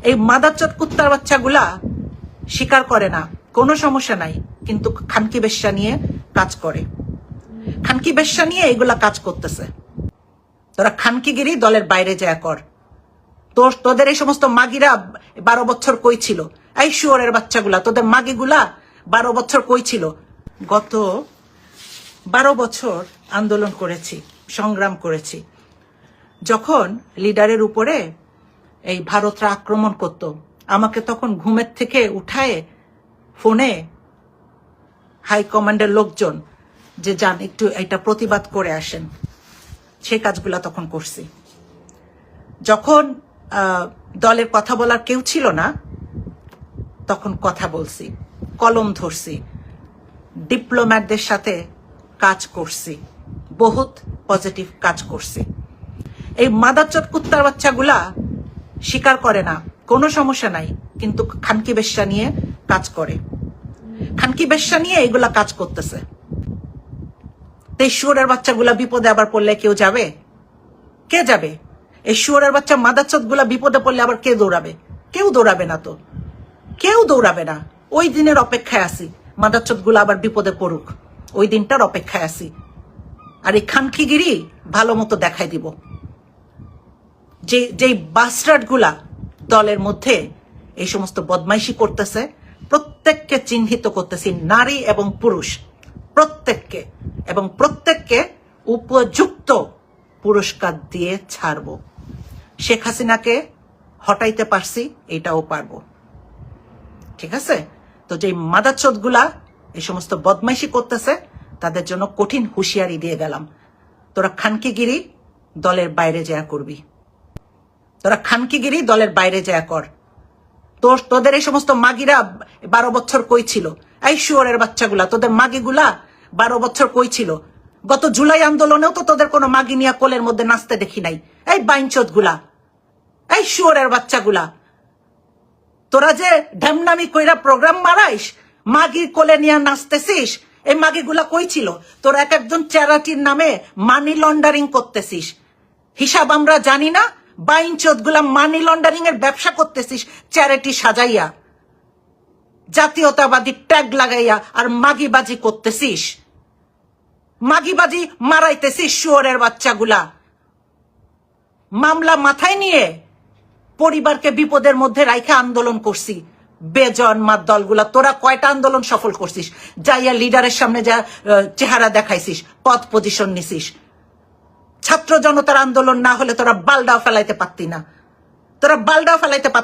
এই মাদারচোদ কুত্তার বাচ্চাগুলা স্বীকার করে না, কোনো সমস্যা নাই, কিন্তু খানকি বেশ্যা নিয়ে কাজ করে। খানকি বেশ্যা নিয়ে এগুলা কাজ করতেছে। তোরা খানকিগিরি দলের বাইরে যায় কর। তোদের এই সমস্ত মাগিরা 12 বছর কই ছিল? এই শুয়োরের বাচ্চাগুলা, তোদের মাগিগুলা 12 বছর কই ছিল? গত 12 বছর আন্দোলন করেছি, সংগ্রাম করেছি। যখন লিডারের উপরে এই ভারতরা আক্রমণ করত, আমাকে তখন ঘুমের থেকে উঠায় ফোনে হাই কমান্ডের লোকজন যে যান একটু এটা প্রতিবাদ করে আসেন, সেই কাজগুলা তখন করছি। যখন দলের কথা বলার কেউ ছিল না, তখন কথা বলছি, কলম ধরছি, ডিপ্লোম্যাটদের সাথে কাজ করছি, বহুত পজিটিভ কাজ করছি। এই মাদারচোদ কুত্তার বাচ্চাগুলা স্বীকার করে না, কোনো সমস্যা নাই, কিন্তু খানকি বেশ্যা নিয়ে কাজ করে। খানকি বেশ্যা নিয়ে এগুলা কাজ করতেছে। এই শুয়োরের বাচ্চাগুলা বিপদে আবার পড়লে কেউ যাবে? কে যাবে? এই শুয়োরের বাচ্চা মাদারচোদ গুলা বিপদে পড়লে আবার কে দৌড়াবে? কেউ দৌড়াবে না তো, কেউ দৌড়াবে না। ওই দিনের অপেক্ষায় আছি, মাদারচোদ গুলা আবার বিপদে পড়ুক, ওই দিনটার অপেক্ষায় আছি। আর এই খানকিগিরি ভালো মতো দেখাই দিব। যে বাস্টার্ড গুলা দলের মধ্যে এই সমস্ত বদমাইশি করতেছে, প্রত্যেককে চিহ্নিত করতেছি, নারী এবং পুরুষ প্রত্যেককে, এবং প্রত্যেককে উপযুক্ত পুরস্কার দিয়ে ছাড়বো। শেখ হাসিনাকে হটাইতে পারছি, এটাও পারবো। ঠিক আছে? তো যে মাদারচোদ গুলা এই সমস্ত বদমাইশি করতেছে, তাদের জন্য কঠিন হুঁশিয়ারি দিয়ে গেলাম। তোরা খানকিগিরি দলের বাইরে যায় করবি, তোরা খানকিগিরি দলের বাইরে যায় কর। তোদের এই সমস্ত মাগিরা 12 বছর কই ছিল? এই শুয়োরের বাচ্চাগুলা, তোদের মাগিগুলা 12 বছর কই ছিল? গত জুলাই আন্দোলনেও তো তোদের কোনো মাগি নিয়া কোলের মধ্যে নাচতে দেখি নাই। এই বাইনচোদ গুলা, এই শুয়োরের বাচ্চাগুলা, তোরা যে ঢ্যামনামি কইরা প্রোগ্রাম মারাইস, মাগির কোলে নিয়ে নাচতেছিস, এই মাগিগুলা কই ছিল? তোরা এক একজন চ্যারিটির নামে মানি লন্ডারিং করতেছিস, হিসাব আমরা জানি না। বাইনচোদ গুলা মানি লন্ডারিং এর ব্যবসা করতেছিস চ্যারিটি সাজাইয়া, জাতীয়তাবাদী ট্যাগ লাগাইয়া, আর মাগিবাজি করতেছিস, মাগিবাজি মারাইতেছিস শুয়োরের বাচ্চাগুলা। মামলা মাথায় নিয়ে পরিবারকে বিপদের মধ্যে রাইখে আন্দোলন করছি। বেজন্মার দলগুলা, তোরা কয়টা আন্দোলন সফল করছিস? যাইয়া লিডারের সামনে যা চেহারা দেখাইছিস, পদ পজিশন নিছিস। ছাত্র জনতার আন্দোলন না হলে তোরা বালডাও ফেলাইতে পারতি না, তোরা বালডাও ফেলাইতে পারতি।